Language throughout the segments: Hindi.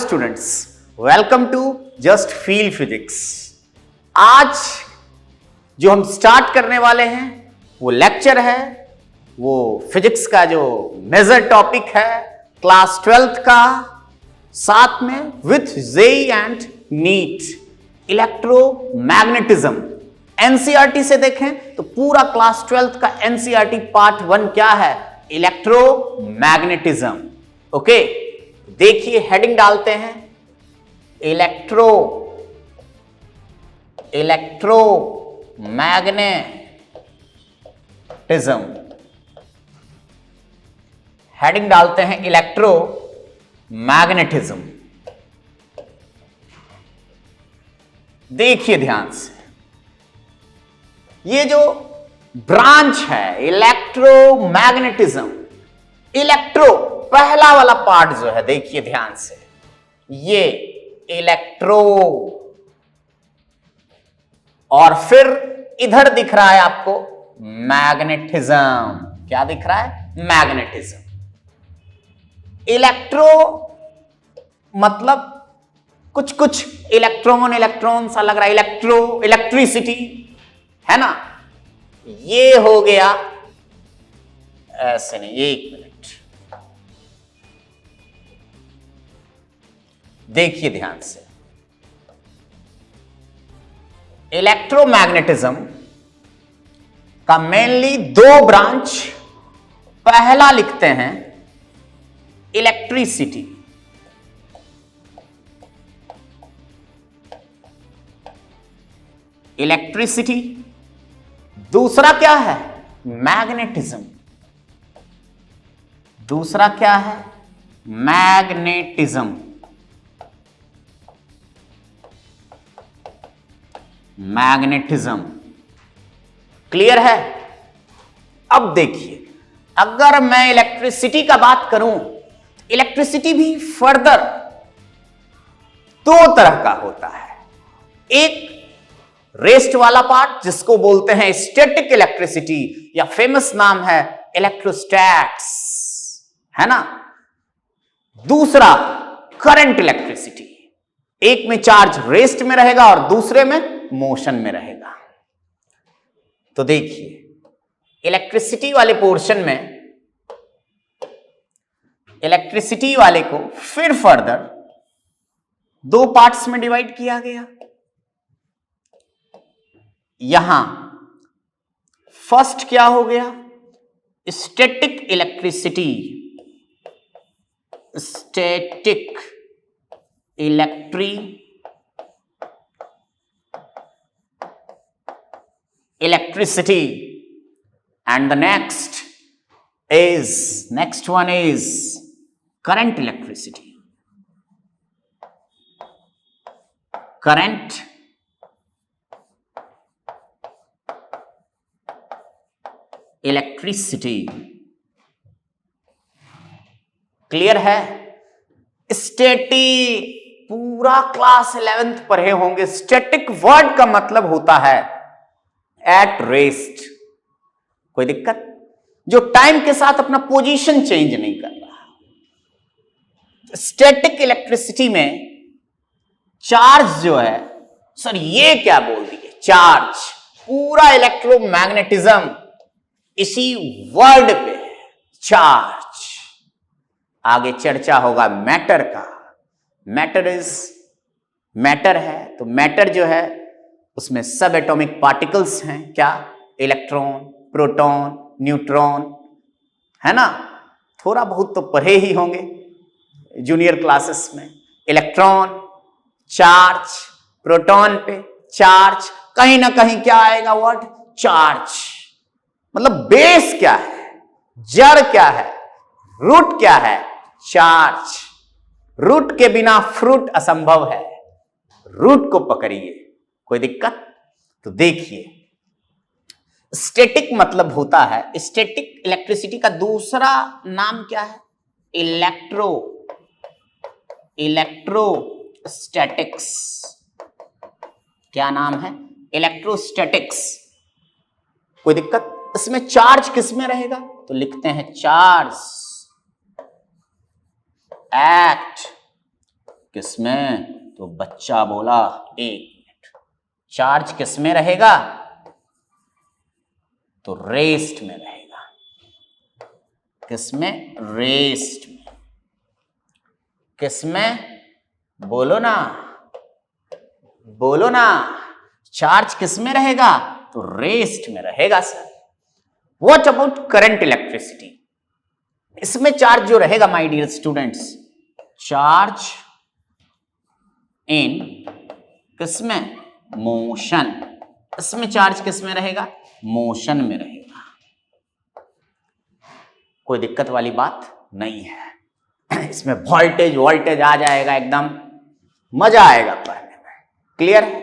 Students, welcome to just feel physics. आज जो हम स्टार्ट करने वाले हैं वो लेक्चर है, वो फिजिक्स का जो मेजर टॉपिक है क्लास 12th का, साथ में with JEE and NEET electromagnetism. NCERT से देखें तो पूरा क्लास 12th का एनसीईआरटी पार्ट 1 क्या है? इलेक्ट्रोमैग्नेटिज्म। ओके, देखिए हेडिंग डालते हैं इलेक्ट्रोमैग्नेटिज्म। हेडिंग डालते हैं इलेक्ट्रोमैग्नेटिज्म। देखिए ध्यान से, ये जो ब्रांच है इलेक्ट्रोमैग्नेटिज्म, इलेक्ट्रो पहला वाला पार्ट जो है, देखिए ध्यान से, ये इलेक्ट्रो, और फिर इधर दिख रहा है आपको मैग्नेटिज्म। क्या दिख रहा है? मैग्नेटिज्म। इलेक्ट्रो मतलब कुछ कुछ इलेक्ट्रॉन सा लग रहा है, इलेक्ट्रिसिटी है ना। ये हो गया, ऐसे नहीं, एक मिनट देखिए ध्यान से। इलेक्ट्रोमैग्नेटिज्म का मेनली दो ब्रांच, पहला लिखते हैं इलेक्ट्रिसिटी, दूसरा क्या है? मैग्नेटिज्म। दूसरा क्या है? मैग्नेटिज्म। क्लियर है? अब देखिए, अगर मैं इलेक्ट्रिसिटी का बात करूं, इलेक्ट्रिसिटी भी फर्दर दो तरह का होता है। एक रेस्ट वाला पार्ट जिसको बोलते हैं स्टैटिक इलेक्ट्रिसिटी, या फेमस नाम है इलेक्ट्रोस्टैट्स, है ना। दूसरा करंट इलेक्ट्रिसिटी, एक में चार्ज रेस्ट में रहेगा और दूसरे में मोशन में रहेगा। तो देखिए, इलेक्ट्रिसिटी वाले पोर्शन में, इलेक्ट्रिसिटी वाले को फिर फर्दर दो पार्ट्स में डिवाइड किया गया। यहां फर्स्ट क्या हो गया? Static electricity, static electricity, and the next one is current electricity. Current electricity. Clear है? स्टैटिक पूरा क्लास 11th पढ़े होंगे। स्टैटिक वर्ड का मतलब होता है एट रेस्ट। कोई दिक्कत? जो टाइम के साथ अपना पोजीशन चेंज नहीं कर रहा। स्टैटिक इलेक्ट्रिसिटी में चार्ज जो है, सर ये क्या बोल दिए, चार्ज। पूरा इलेक्ट्रोमैग्नेटिज्म इसी वर्ड पे है, चार्ज। आगे चर्चा होगा मैटर का। मैटर है, तो मैटर जो है उसमें सब एटॉमिक पार्टिकल्स हैं। क्या? इलेक्ट्रॉन, प्रोटॉन, न्यूट्रॉन, है ना। थोड़ा बहुत तो पढ़े ही होंगे जूनियर क्लासेस में। इलेक्ट्रॉन, चार्ज, प्रोटॉन पे चार्ज, कहीं ना कहीं क्या आएगा वर्ड? चार्ज। मतलब बेस क्या है, जड़ क्या है, रूट क्या है? चार्ज। रूट के बिना फ्रूट असंभव है, रूट को पकड़िए। कोई दिक्कत? तो देखिए, स्टैटिक मतलब होता है, स्टैटिक इलेक्ट्रिसिटी का दूसरा नाम क्या है? इलेक्ट्रोस्टैटिक्स। क्या नाम है? इलेक्ट्रोस्टैटिक्स। कोई दिक्कत? इसमें चार्ज किस में रहेगा? तो लिखते हैं चार्ज एट किसमें? तो बच्चा बोला 1 मिनट। चार्ज किसमें रहेगा? तो रेस्ट में रहेगा। किसमें? रेस्ट में। किसमें? बोलो ना, बोलो ना, चार्ज किसमें रहेगा? तो रेस्ट में रहेगा sir. What about current electricity? इसमें चार्ज जो रहेगा my dear students, charge in किसमें? मोशन। इसमें चार्ज किसमें रहेगा? मोशन में रहेगा। कोई दिक्कत वाली बात नहीं है। इसमें वोल्टेज आ जाएगा, एकदम मजा आएगा पढ़ने में। क्लियर है?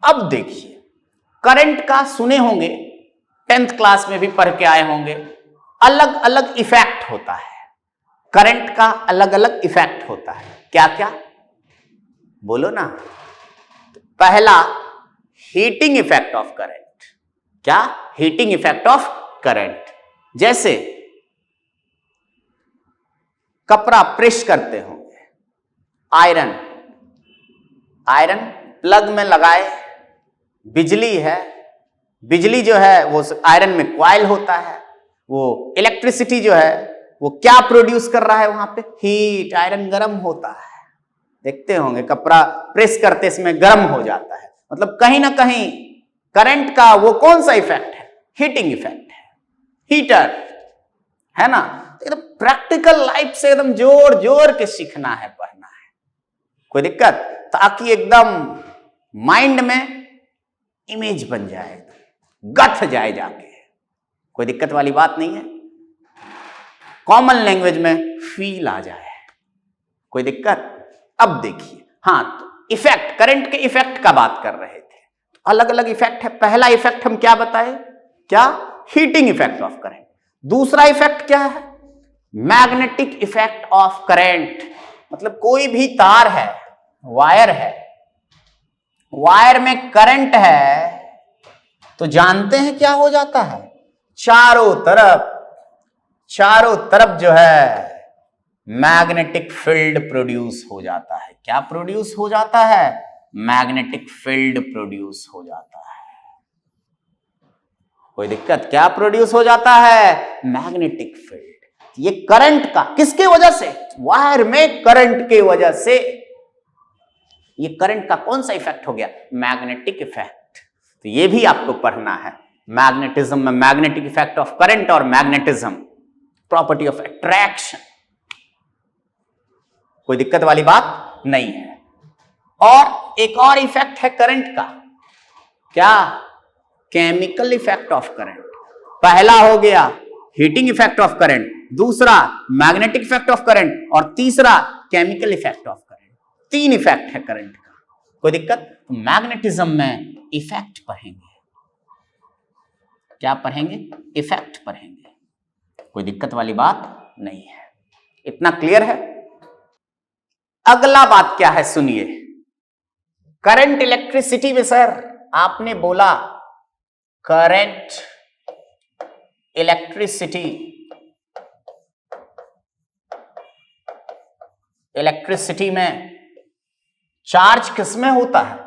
अब देखिए, करंट का सुने होंगे, 10th क्लास में भी पढ़ के आए होंगे, अलग अलग इफेक्ट होता है। करंट का अलग अलग इफेक्ट होता है। क्या क्या? बोलो ना। पहला, हीटिंग इफेक्ट ऑफ करंट। क्या? Heating effect of current. जैसे कपड़ा प्रेस करते होंगे, आयरन प्लग में लगाए, बिजली है, बिजली जो है वो आयरन में कॉइल होता है, वो इलेक्ट्रिसिटी जो है वो क्या प्रोड्यूस कर रहा है वहां पे? हीट। आयरन गर्म होता है, देखते होंगे कपड़ा प्रेस करते इसमें गर्म हो जाता है। मतलब कहीं ना कहीं करंट का वो कौन सा इफेक्ट है? हीटिंग इफेक्ट है, हीटर है ना। एकदम प्रैक्टिकल लाइफ से एकदम जोर जोर के सीखना है, पढ़ना है। कोई दिक्कत? ताकि एकदम माइंड में इमेज बन जाए, गथ जाए जाके। कोई दिक्कत वाली बात नहीं है। कॉमन लैंग्वेज में फील आ जाए। कोई दिक्कत? अब देखिए, हाँ, तो इफेक्ट, करंट के इफेक्ट का बात कर रहे थे। तो अलग अलग इफेक्ट है। पहला इफेक्ट हम क्या बताए? क्या? Heating effect of current. दूसरा इफेक्ट क्या है? Magnetic effect of current. मतलब कोई भी तार है, वायर है, वायर में करंट है, तो जानते हैं क्या हो जाता है? चारों तरफ जो है मैग्नेटिक फील्ड प्रोड्यूस हो जाता है। क्या प्रोड्यूस हो जाता है? मैग्नेटिक फील्ड प्रोड्यूस हो जाता है। कोई दिक्कत? क्या प्रोड्यूस हो जाता है? Magnetic field. ये करंट का, किसके वजह से? वायर में करंट के वजह से। ये करंट का कौन सा इफेक्ट हो गया? Magnetic effect. तो ये भी आपको पढ़ना है। मैग्नेटिज्म में मैग्नेटिक इफेक्ट ऑफ करंट और मैग्नेटिज्म, प्रॉपर्टी ऑफ अट्रैक्शन। कोई दिक्कत वाली बात नहीं है। और एक और इफेक्ट है करंट का। क्या? Chemical effect of current. पहला हो गया हीटिंग इफेक्ट ऑफ करंट, दूसरा मैग्नेटिक इफेक्ट ऑफ करंट, और तीसरा chemical effect of current. 3 effect है करंट का। कोई दिक्कत? तो मैग्नेटिज्म में इफेक्ट पढ़ेंगे। क्या पढ़ेंगे? इफेक्ट पढ़ेंगे। कोई दिक्कत वाली बात नहीं है। इतना क्लियर है? अगला बात क्या है, सुनिए। करंट इलेक्ट्रिसिटी में सर आपने बोला करंट इलेक्ट्रिसिटी में चार्ज किसमें होता है?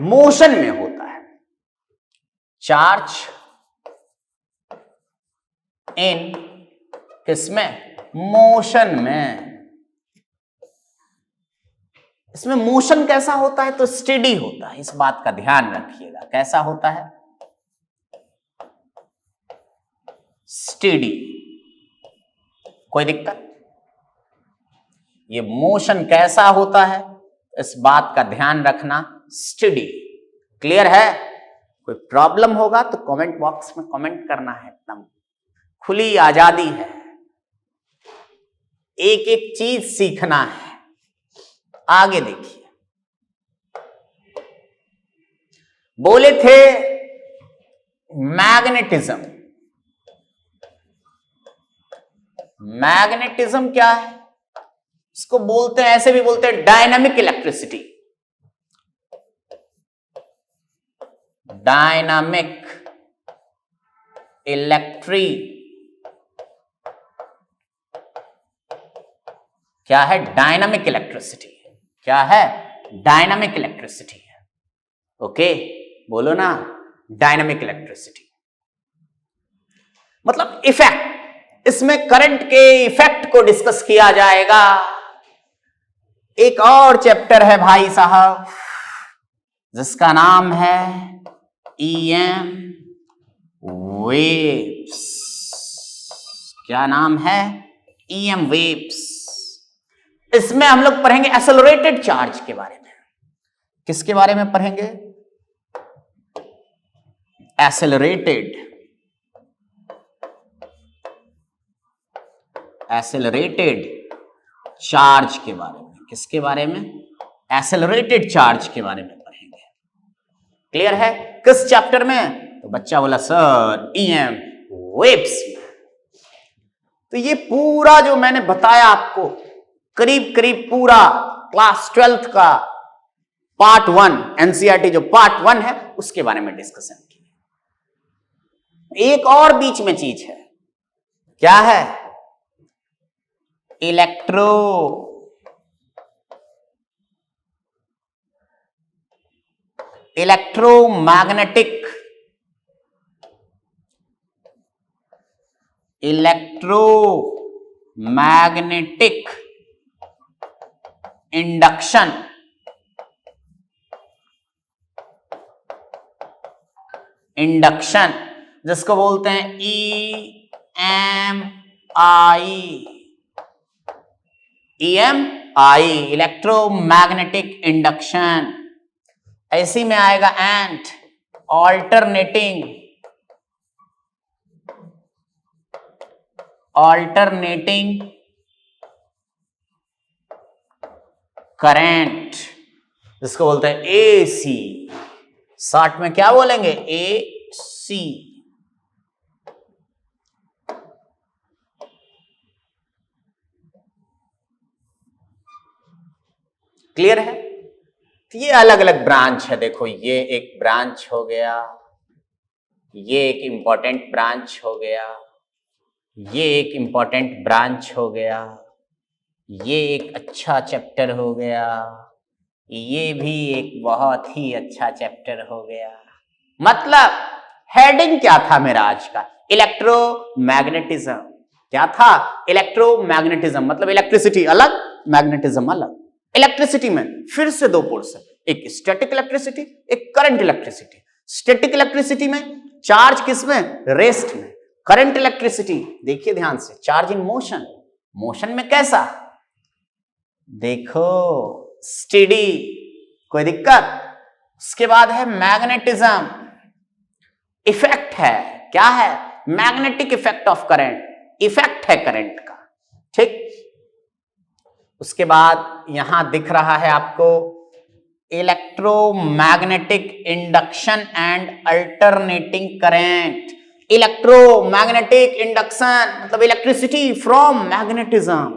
मोशन में होता है। चार्ज इन किसमें? मोशन में। इसमें मोशन कैसा होता है? तो स्टेडी होता है। इस बात का ध्यान रखिएगा। कैसा होता है? स्टेडी। कोई दिक्कत? ये मोशन कैसा होता है, इस बात का ध्यान रखना। स्टेडी। क्लियर है? कोई प्रॉब्लम होगा तो कमेंट बॉक्स में कमेंट करना है। एकदम खुली आजादी है। एक एक चीज सीखना है। आगे देखिए, बोले थे मैग्नेटिज्म। मैग्नेटिज्म क्या है? इसको बोलते हैं, ऐसे भी बोलते हैं डायनामिक इलेक्ट्रिसिटी। डायनामिक इलेक्ट्रिसिटी क्या है? Dynamic electricity. क्या है? डायनामिक इलेक्ट्रिसिटी है। ओके, बोलो ना, डायनामिक इलेक्ट्रिसिटी मतलब इफेक्ट। इसमें करंट के इफेक्ट को डिस्कस किया जाएगा। एक और चैप्टर है भाई साहब जिसका नाम है EM वेव्स। क्या नाम है? EM waves. इसमें हम लोग पढ़ेंगे एक्सेलरेटेड चार्ज के बारे में। किसके बारे में पढ़ेंगे? एक्सेलरेटेड चार्ज के बारे में। किसके बारे में? एक्सेलरेटेड चार्ज के बारे में पढ़ेंगे। क्लियर है? किस चैप्टर में? तो बच्चा बोला सर EM वेव्स। तो ये पूरा जो मैंने बताया आपको, करीब करीब पूरा क्लास 12th का पार्ट 1 NCERT जो पार्ट 1 है उसके बारे में डिस्कशन किया। एक और बीच में चीज है। क्या है? इलेक्ट्रोमैग्नेटिक इंडक्शन जिसको बोलते हैं EMI, इलेक्ट्रोमैग्नेटिक इंडक्शन। ऐसी में आएगा एंड ऑल्टरनेटिंग करंट जिसको बोलते हैं AC। शॉर्ट में क्या बोलेंगे? AC। क्लियर है? तो ये अलग अलग ब्रांच है। देखो, ये एक ब्रांच हो गया, ये एक इंपॉर्टेंट ब्रांच हो गया, ये एक इंपॉर्टेंट ब्रांच हो गया, ये एक अच्छा चैप्टर हो गया, ये भी एक बहुत ही अच्छा चैप्टर हो गया। मतलब हेडिंग क्या था मेरा आज का? इलेक्ट्रोमैग्नेटिज्म। क्या था? इलेक्ट्रोमैग्नेटिज्म मतलब इलेक्ट्रिसिटी अलग, मैग्नेटिज्म अलग। इलेक्ट्रिसिटी में फिर से दो पोर्शन, एक स्टैटिक इलेक्ट्रिसिटी, एक करंट इलेक्ट्रिसिटी। स्टैटिक इलेक्ट्रिसिटी में चार्ज किसमें? रेस्ट में। करंट इलेक्ट्रिसिटी देखिए ध्यान से, चार्ज इन मोशन। मोशन में कैसा? देखो स्टेडी, कोई दिक्कत? उसके बाद है मैग्नेटिज्म, इफेक्ट है। क्या है? Magnetic effect of current, effect है करंट का। ठीक। उसके बाद यहां दिख रहा है आपको electromagnetic induction and alternating current. Electromagnetic induction मतलब इलेक्ट्रिसिटी फ्रॉम मैग्नेटिज्म।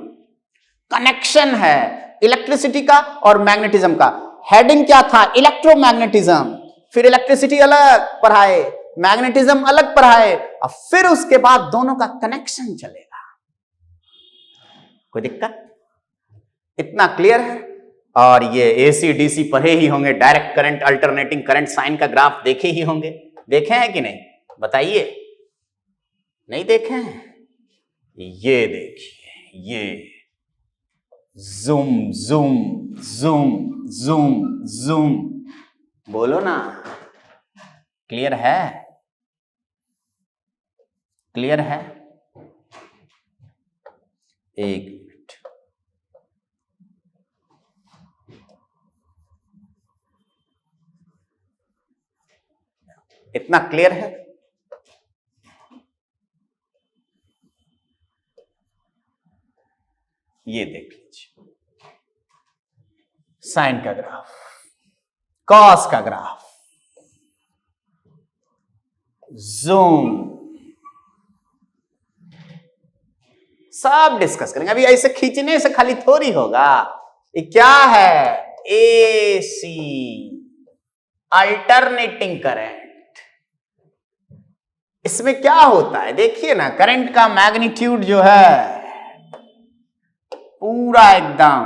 कनेक्शन है इलेक्ट्रिसिटी का और मैग्नेटिज्म का। हेडिंग क्या था? इलेक्ट्रोमैग्नेटिज्म। फिर इलेक्ट्रिसिटी अलग पढ़ाए, मैग्नेटिज्म अलग पढ़ाए, और फिर उसके बाद दोनों का कनेक्शन चलेगा। कोई दिक्कत? इतना क्लियर है? और ये AC DC पढ़े ही होंगे, direct current, alternating current, sine का ग्राफ देखे ही होंगे। देखे हैं कि नहीं? बताइए। नहीं देखे हैं? ये देखिए, ये zoom zoom zoom zoom zoom, बोलो ना। क्लियर है? क्लियर है? एक मिनट, इतना क्लियर है? ये देख लीजिए, साइन का ग्राफ, कॉस का ग्राफ, जूम, सब डिस्कस करेंगे। अभी ऐसे खींचने से खाली थोड़ी होगा। ये क्या है? AC, alternating current. इसमें क्या होता है देखिए ना, करंट का मैग्नीट्यूड जो है पूरा एकदम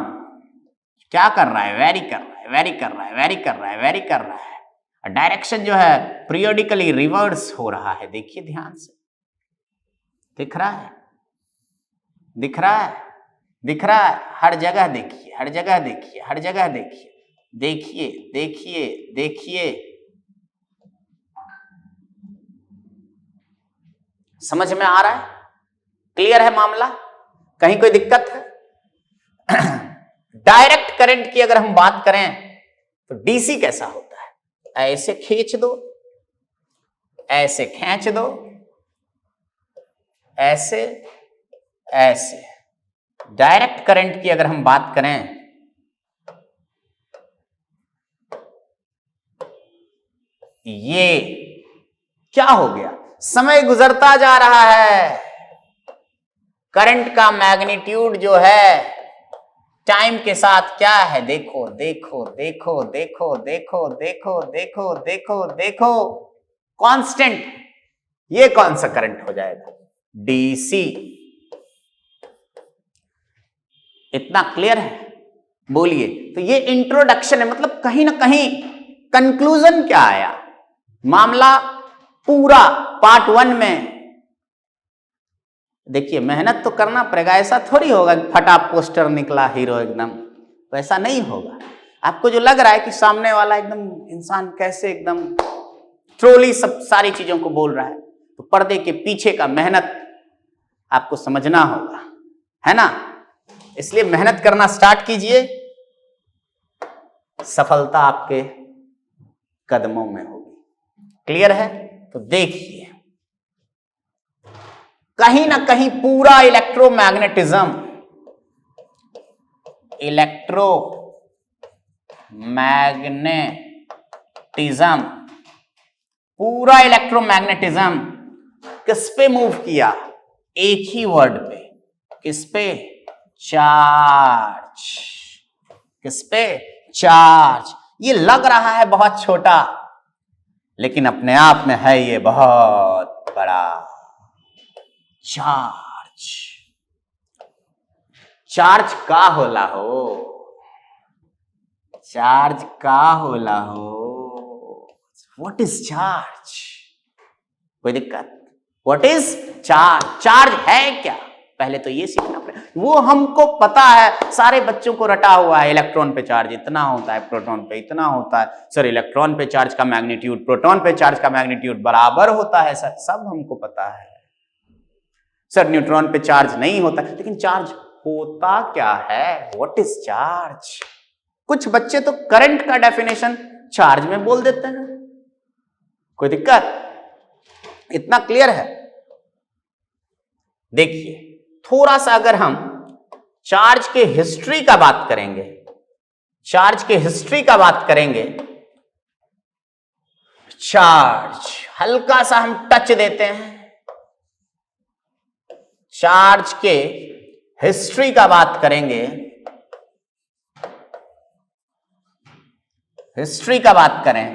क्या कर रहा है, वेरी कर रहा है, वेरी कर रहा है, वेरी कर रहा है, वेरी कर रहा है। डायरेक्शन जो है पीरियोडिकली रिवर्स हो रहा है। देखिए ध्यान से, दिख रहा है, दिख रहा है, दिख रहा है। हर जगह देखिए, हर जगह देखिए, हर जगह देखिए, देखिए देखिए देखिए। समझ में आ रहा है? क्लियर है मामला? कहीं कोई दिक्कत है? डायरेक्ट करंट की अगर हम बात करें तो डीसी कैसा होता है? ऐसे खींच दो, ऐसे खींच दो, ऐसे ऐसे। डायरेक्ट करंट की अगर हम बात करें ये क्या हो गया, समय गुजरता जा रहा है, करंट का मैग्नीट्यूड जो है टाइम के साथ क्या है, देखो देखो देखो देखो देखो देखो देखो देखो देखो, कांस्टेंट। ये कौन सा करंट हो जाएगा? डीसी। इतना क्लियर है? बोलिए। तो ये इंट्रोडक्शन है, मतलब कहीं ना कहीं कंक्लूजन क्या आया, मामला पूरा पार्ट 1 में। देखिए मेहनत तो करना पड़ेगा, ऐसा थोड़ी होगा कि फटा पोस्टर निकला हीरो एकदम, तो ऐसा नहीं होगा। आपको जो लग रहा है कि सामने वाला एकदम इंसान कैसे एकदम ट्रोली सब सारी चीजों को बोल रहा है, तो पर्दे के पीछे का मेहनत आपको समझना होगा, है ना? इसलिए मेहनत करना स्टार्ट कीजिए, सफलता आपके कदमों में होगी। क्लियर है? तो देखिए कहीं ना कहीं पूरा इलेक्ट्रोमैग्नेटिज्म पूरा इलेक्ट्रोमैग्नेटिज्म किस पे मूव किया? एक ही वर्ड पे। किस पे? चार्ज। किस पे? चार्ज। ये लग रहा है बहुत छोटा, लेकिन अपने आप में है ये बहुत बड़ा। चार्ज। चार्ज का होला हो, चार्ज का होला हो। What is charge? कोई दिक्कत? What is charge? चार्ज है क्या? पहले तो ये सीखना पड़ेगा। वो हमको पता है, सारे बच्चों को रटा हुआ है, इलेक्ट्रॉन पे चार्ज इतना होता है, प्रोटॉन पे इतना होता है। सर इलेक्ट्रॉन पे चार्ज का मैग्नीट्यूड प्रोटॉन पे चार्ज का मैग्नीट्यूड बराबर होता है सर, सब हमको पता है। सर न्यूट्रॉन पे चार्ज नहीं होता, लेकिन चार्ज होता क्या है? What is charge? कुछ बच्चे तो करंट का डेफिनेशन चार्ज में बोल देते हैं। कोई दिक्कत? इतना क्लियर है? देखिए थोड़ा सा अगर हम चार्ज के हिस्ट्री का बात करेंगे, चार्ज के हिस्ट्री का बात करेंगे, चार्ज हल्का सा हम टच देते हैं, चार्ज के हिस्ट्री का बात करेंगे, हिस्ट्री का बात करें,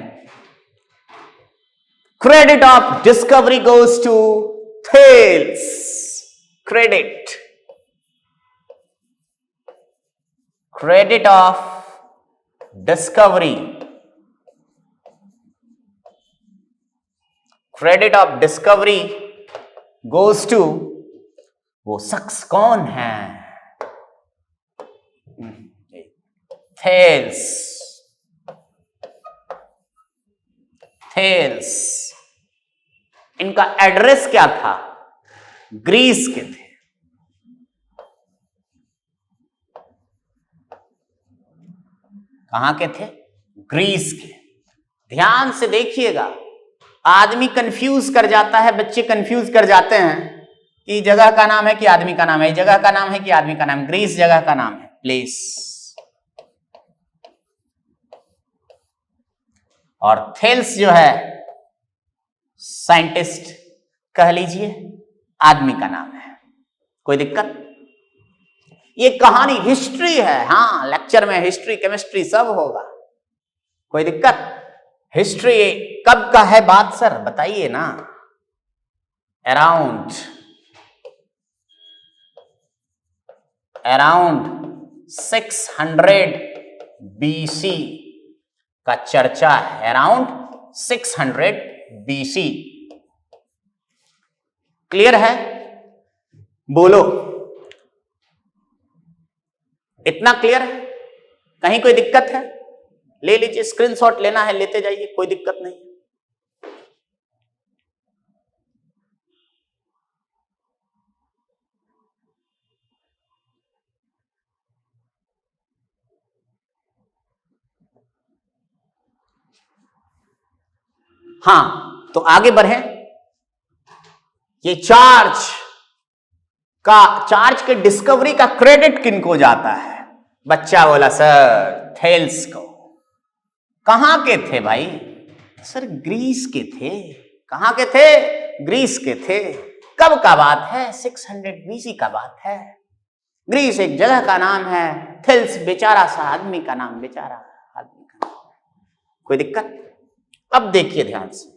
credit of discovery goes to Thales. Credit, credit of discovery, credit of discovery goes to, वो शख्स कौन है? थेल्स। थेल्स इनका एड्रेस क्या था? ग्रीस के थे। कहां के थे? ग्रीस के। ध्यान से देखिएगा, आदमी कंफ्यूज कर जाता है, बच्चे कंफ्यूज कर जाते हैं कि जगह का नाम है कि आदमी का नाम है, जगह का नाम है कि आदमी का नाम। ग्रीस जगह का नाम है, प्लेस। और थेल्स जो है साइंटिस्ट कह लीजिए, आदमी का नाम है। कोई दिक्कत? ये कहानी हिस्ट्री है। हाँ, लेक्चर में हिस्ट्री केमिस्ट्री सब होगा, कोई दिक्कत? हिस्ट्री कब का है बात सर बताइए ना? अराउंड 600 BC का चर्चा है, अराउंड 600 BC। क्लियर है? बोलो, इतना क्लियर है? कहीं कोई दिक्कत है? ले लीजिए, स्क्रीनशॉट लेना है लेते जाइए, कोई दिक्कत नहीं। हाँ, तो आगे बढ़े। ये चार्ज के डिस्कवरी का क्रेडिट किनको जाता है? बच्चा बोला सर थेल्स को। कहां के थे भाई? सर ग्रीस के थे। कहां के थे? ग्रीस के थे। कब का बात है? 600 BC का बात है। ग्रीस एक जगह का नाम है, थेल्स बेचारा सा आदमी का नाम, बेचारा आदमी का नाम। कोई दिक्कत? अब देखिए ध्यान से,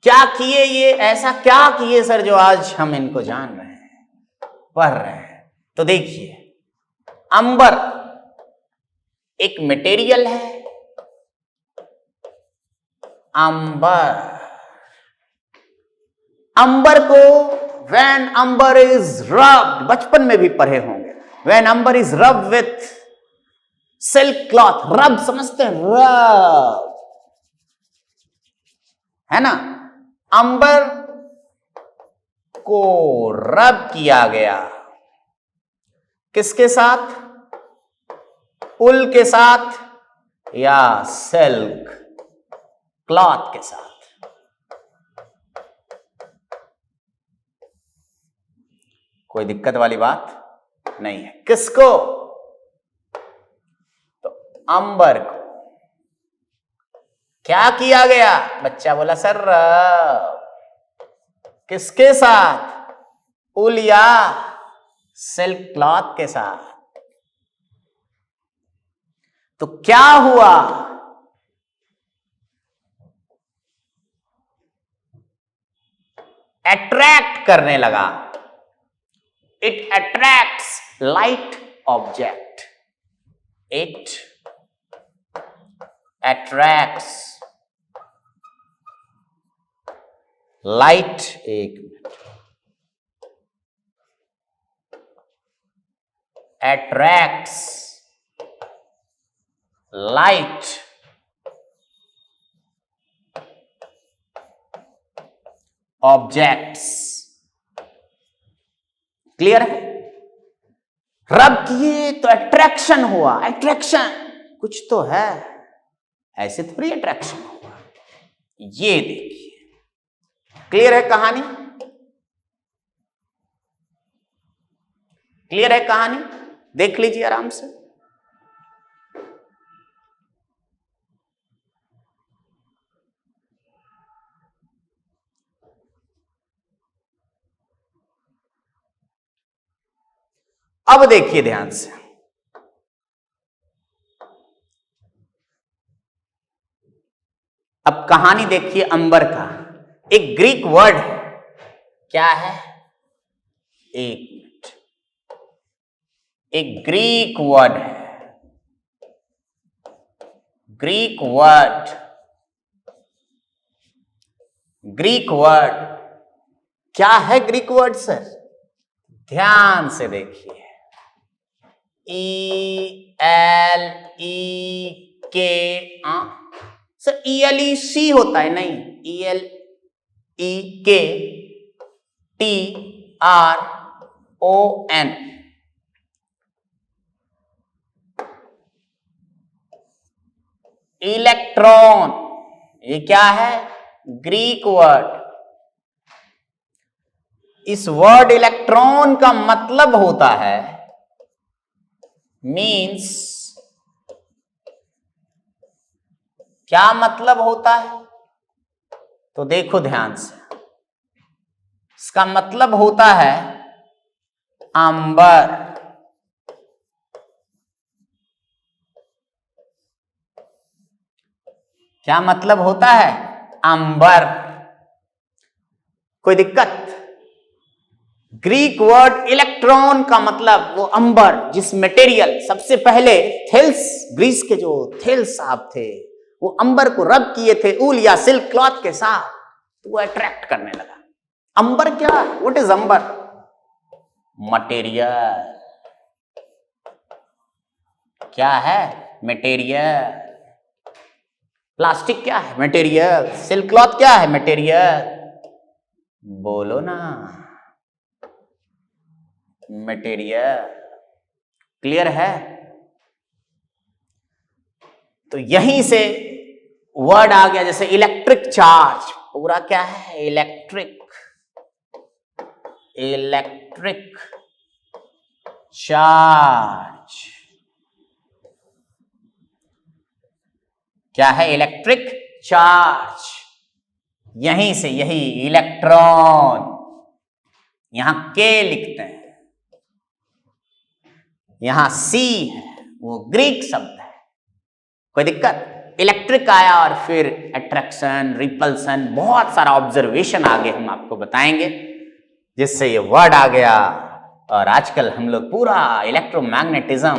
क्या किए ये, ऐसा क्या किए सर जो आज हम इनको जान रहे हैं, पढ़ रहे हैं? तो देखिए, अंबर एक मटेरियल है, अंबर को व्हेन अंबर इज रब्ड, बचपन में भी पढ़े होंगे, when amber is rubbed with silk cloth, rub समझते हैं? रब है ना? अंबर को रब किया गया किसके साथ? उल के साथ या सिल्क क्लॉथ के साथ? कोई दिक्कत वाली बात नहीं है। किसको? तो अंबर को क्या किया गया? बच्चा बोला सर किसके साथ? उल या सिल्क क्लॉथ के साथ। तो क्या हुआ? अट्रैक्ट करने लगा। It attracts light object, it attracts light, एक minute, attracts light objects. Clear है? रब किए तो अट्रैक्शन हुआ। अट्रैक्शन कुछ तो है, ऐसे थोड़ी अट्रैक्शन हुआ। ये देखिए, क्लियर है कहानी? क्लियर है कहानी? देख लीजिए आराम से। अब देखिए ध्यान से, अब कहानी देखिए अंबर का। एक ग्रीक वर्ड है, क्या है? एक मिनट, एक ग्रीक वर्ड है, ग्रीक वर्ड, ग्रीक वर्ड क्या है? ग्रीक वर्ड सर, ध्यान से देखिए, ELEK, सर ELEC होता है? नहीं, ELEKTRON, इलेक्ट्रॉन। ये क्या है? Greek word. इस वर्ड इलेक्ट्रॉन का मतलब होता है, मीन्स, क्या मतलब होता है? तो देखो ध्यान से, इसका मतलब होता है अंबर। क्या मतलब होता है? अंबर। कोई दिक्कत? ग्रीक वर्ड इलेक्ट्रॉन का मतलब वो अंबर, जिस मटेरियल सबसे पहले थेल्स, ग्रीस के जो थेल्स साहब थे वो अंबर को रब किए थे ऊल या सिल्क क्लॉथ के साथ, तो वो अट्रैक्ट करने लगा। अंबर क्या है? What is amber? मटेरियल। क्या है? मटेरियल। प्लास्टिक क्या है? मटेरियल। सिल्क क्लॉथ क्या है? मटेरियल। बोलो ना, मटेरियल। क्लियर है? तो यहीं से वर्ड आ गया, जैसे इलेक्ट्रिक चार्ज, पूरा क्या है? इलेक्ट्रिक। इलेक्ट्रिक चार्ज क्या है? Electric charge. यहीं से यही इलेक्ट्रॉन, यहां के लिखते हैं, यहां सी है, वो ग्रीक शब्द है। कोई दिक्कत? इलेक्ट्रिक आया और फिर अट्रैक्शन, रिपल्सन, बहुत सारा ऑब्जर्वेशन आगे हम आपको बताएंगे, जिससे ये वर्ड आ गया। और आजकल हम लोग पूरा इलेक्ट्रोमैग्नेटिज्म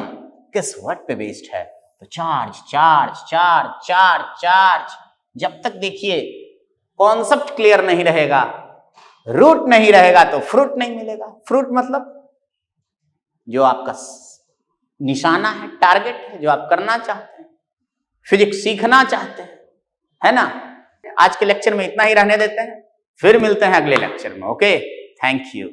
किस वर्ड पे बेस्ड है? तो charge charge charge charge charge. जब तक देखिए कॉन्सेप्ट क्लियर नहीं रहेगा, रूट नहीं रहेगा, तो फ्रूट नहीं मिलेगा। फ्रूट मतलब जो आपका निशाना है, टारगेट है, जो आप करना चाहते हैं, फिजिक्स सीखना चाहते हैं, है ना। आज के लेक्चर में इतना ही रहने देते हैं, फिर मिलते हैं अगले लेक्चर में। Okay, thank you.